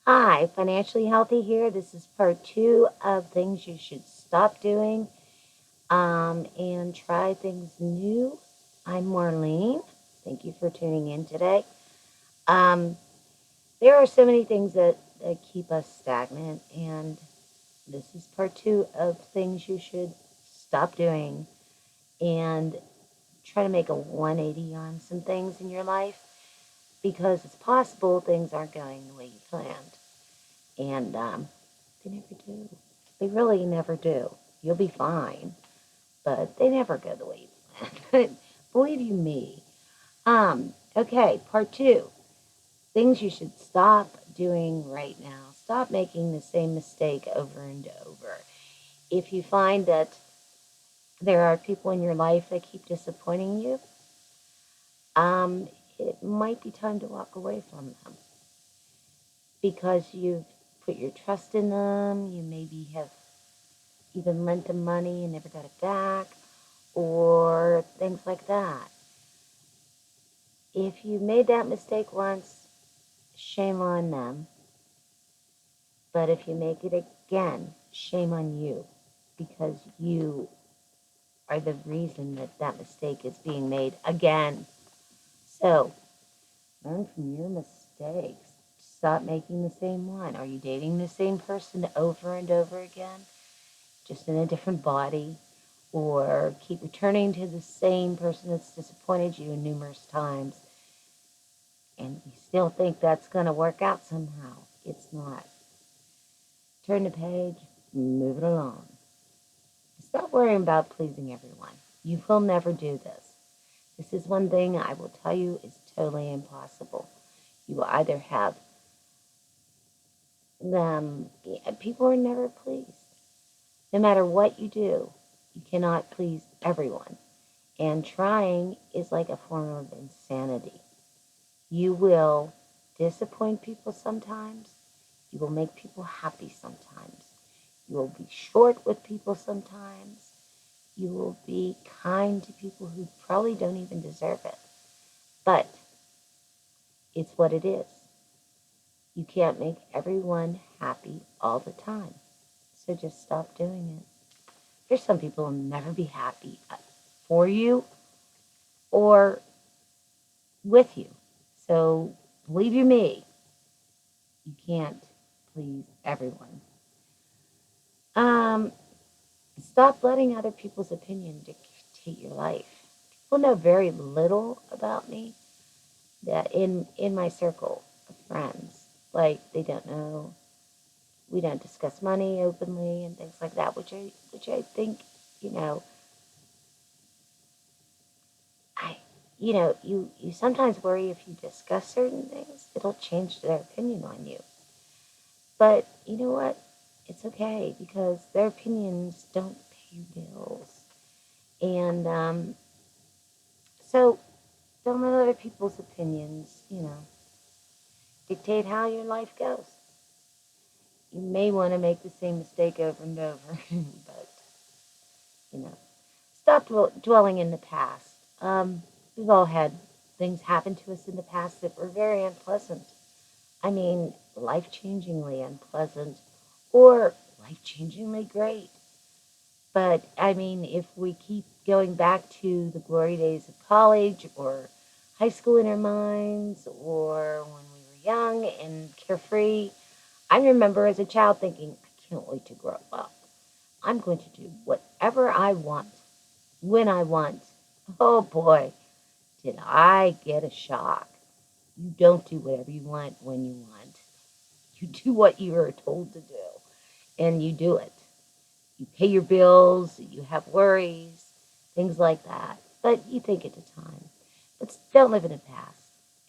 Hi, Financially Healthy here. This is part two of things you should stop doing and try things new. I'm Marlene. Thank you for tuning in today. Um, there are so many things that keep us stagnant, and this is part two of things you should stop doing and try to make a 180 on some things in your life because it's possible things aren't going the way you planned. And they never do. They really never do. You'll be fine, but they never go the way you planned. Believe you me. Okay, part two. Things you should stop doing right now. Stop making the same mistake over and over. If you find that there are people in your life that keep disappointing you, um, it might be time to walk away from them because you've put your trust in them. You maybe have even lent them money and never got it back, or things like that. If you made that mistake once, shame on them. But if you make it again, shame on you because you are the reason that that mistake is being made again. So learn from your mistakes. Stop making the same one. Are you dating the same person over and over again, just in a different body? Or keep returning to the same person that's disappointed you numerous times and you still think that's going to work out somehow. It's not. Turn the page, move it along. Stop worrying about pleasing everyone. You will never do this. This is one thing I will tell you is totally impossible. You will either have them, people are never pleased. No matter what you do, you cannot please everyone. And trying is like a form of insanity. You will disappoint people sometimes. You will make people happy sometimes. You will be short with people sometimes. You will be kind to people who probably don't even deserve it. But it's what it is. You can't make everyone happy all the time. So just stop doing it. There's some people who will never be happy for you or with you. So believe you me, you can't please everyone. Um, Stop letting other people's opinion dictate your life. People know very little about me that in my circle of friends. Like they don't know. We don't discuss money openly and things like that, which I think, you know, I you sometimes worry if you discuss certain things, it'll change their opinion on you. But you know what? It's okay because their opinions don't pay your bills. And so don't let other people's opinions, dictate how your life goes. You may want to make the same mistake over and over, but, you know, stop dwelling in the past. We've all had things happen to us in the past that were very unpleasant. I mean, life-changingly unpleasant or life-changingly great. But, I mean, if we keep going back to the glory days of college or high school in our minds or when we were young and carefree, I remember as a child thinking, I can't wait to grow up. I'm going to do whatever I want, when I want. Oh boy, did I get a shock. You don't do whatever you want when you want. You do what you are told to do, and you do it. You pay your bills, you have worries, things like that. But you think at the time. But don't live in the past.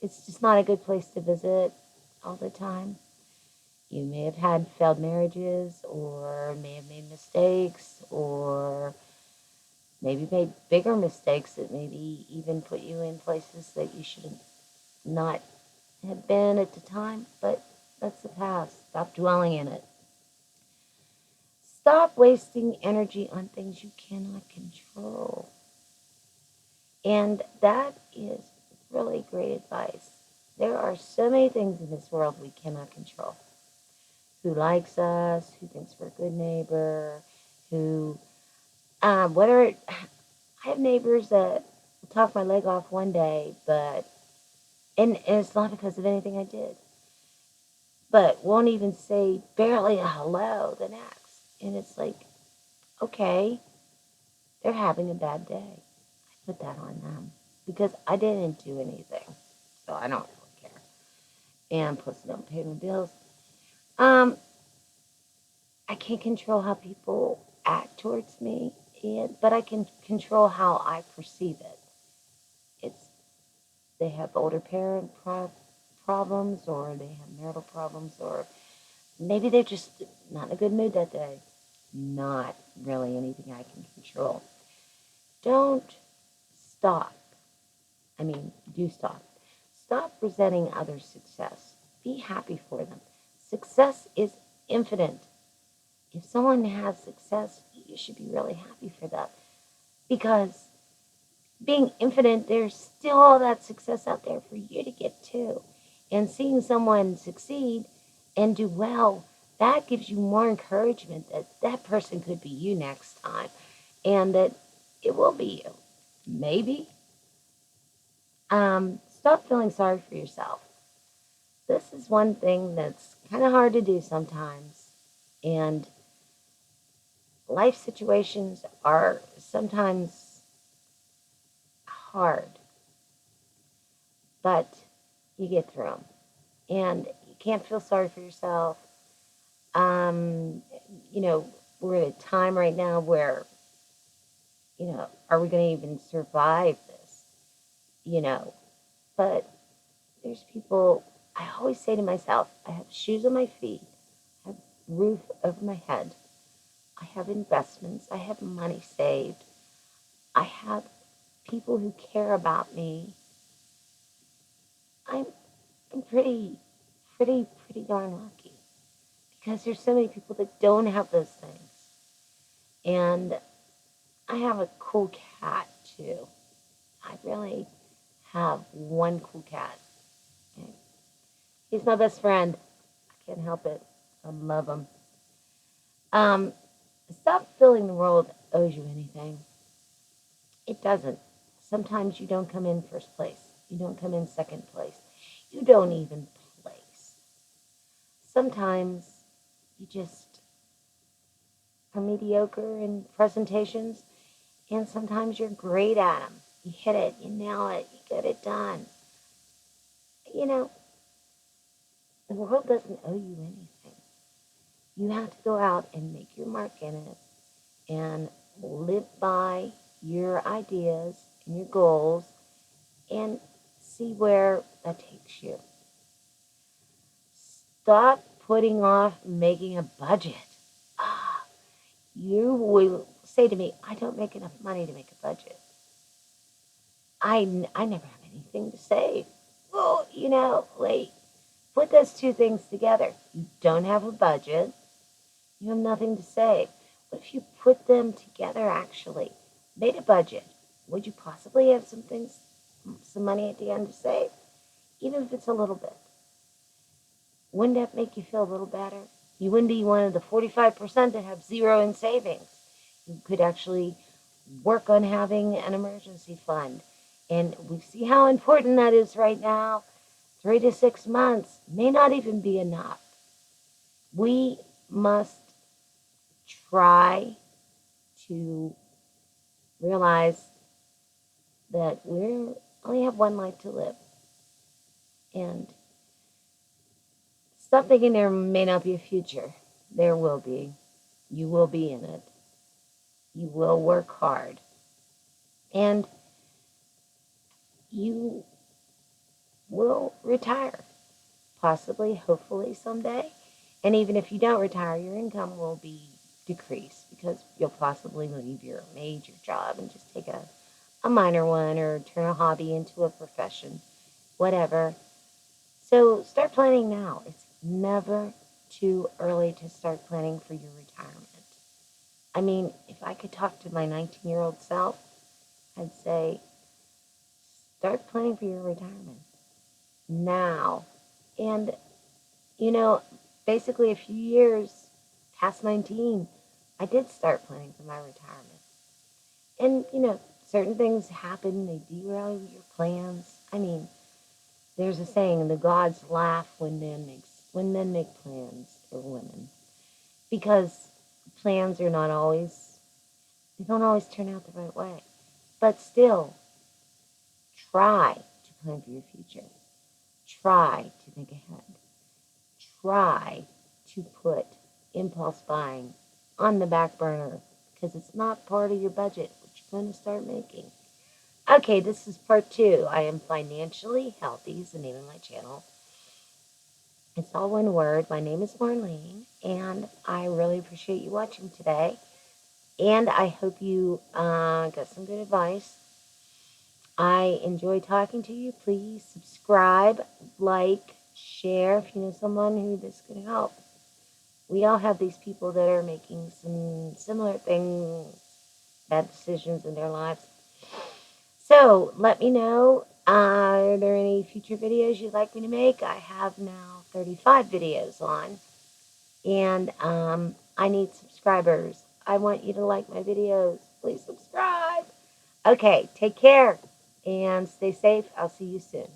It's just not a good place to visit all the time. You may have had failed marriages or may have made mistakes or maybe made bigger mistakes that maybe even put you in places that you should not have been at the time. But that's the past. Stop dwelling in it. Stop wasting energy on things you cannot control. And that is really great advice. There are so many things in this world we cannot control. who likes us, who thinks we're a good neighbor, who, whether I have neighbors that will talk my leg off one day, and it's not because of anything I did, but won't even say barely a hello the next. And it's like, okay, they're having a bad day. I put that on them because I didn't do anything. So I don't really care. And plus, I don't pay my bills. Um, I can't control how people act towards me, but I can control how I perceive it. It's they have older parent problems, or they have marital problems, or maybe they're just not in a good mood that day. Not really anything I can control. Don't stop. I mean, do stop. Stop resenting others' success. Be happy for them. Success is infinite. If someone has success, you should be really happy for them. Because being infinite, there's still all that success out there for you to get to. And seeing someone succeed and do well, that gives you more encouragement that that person could be you next time and that it will be you. Maybe. Stop feeling sorry for yourself. This is one thing that's kind of hard to do sometimes. And life situations are sometimes hard, but you get through them. And you can't feel sorry for yourself. Um, you know, we're at a time right now where, are we going to even survive this? You know, but there's people, I always say to myself, I have shoes on my feet, I have roof over my head, I have investments, I have money saved, I have people who care about me. I'm, I'm pretty darn lucky because there's so many people that don't have those things. And I have a cool cat too. I really have one cool cat. And he's my best friend. I can't help it. I love him. Um, Stop feeling the world owes you anything. It doesn't. Sometimes you don't come in first place. You don't come in second place. You don't even place. Sometimes you just are mediocre in presentations, and sometimes you're great at them. You hit it, you nail it, you get it done. You know, the world doesn't owe you anything. You have to go out and make your mark in it and live by your ideas and your goals and see where that takes you. Stop putting off making a budget. Ah, you will say to me, I don't make enough money to make a budget. I never have anything to save. Well, wait, put those two things together. You don't have a budget, you have nothing to save. What if you put them together actually? Made a budget. Would you possibly have some money at the end to save? Even if it's a little bit. Wouldn't that make you feel a little better? You wouldn't be one of the 45% that have zero in savings. You could actually work on having an emergency fund. And we see how important that is right now. 3 to 6 months may not even be enough. We must try to realize that we only have one life to live. And stop thinking there may not be a future. There will be. You will be in it. You will work hard. And you will retire. Possibly, hopefully someday. And even if you don't retire, your income will be decreased because you'll possibly leave your major job and just take a minor one or turn a hobby into a profession, whatever. So start planning now. It's never too early to start planning for your retirement. I mean, if I could talk to my 19-year-old self, I'd say, start planning for your retirement now. And, you know, basically a few years past 19, I did start planning for my retirement. And, certain things happen, they derail your plans. I mean, there's a saying, the gods laugh when men make plans, or women. Because plans are not always, they don't always turn out the right way. But still, try to plan for your future. Try to think ahead. Try to put impulse buying on the back burner because it's not part of your budget, but you're going to start making. Okay, this is part 2. I am financially healthy is the name of my channel. It's all one word. My name is Marlene, and I really appreciate you watching today. And I hope you got some good advice. I enjoy talking to you. Please subscribe, like, share if you know someone who this could help. We all have these people that are making some similar things, bad decisions in their lives. So let me know, are there any future videos you'd like me to make? I have now 35 videos on, and I need subscribers. I want you to like my videos. Please subscribe. Okay, take care and stay safe. I'll see you soon.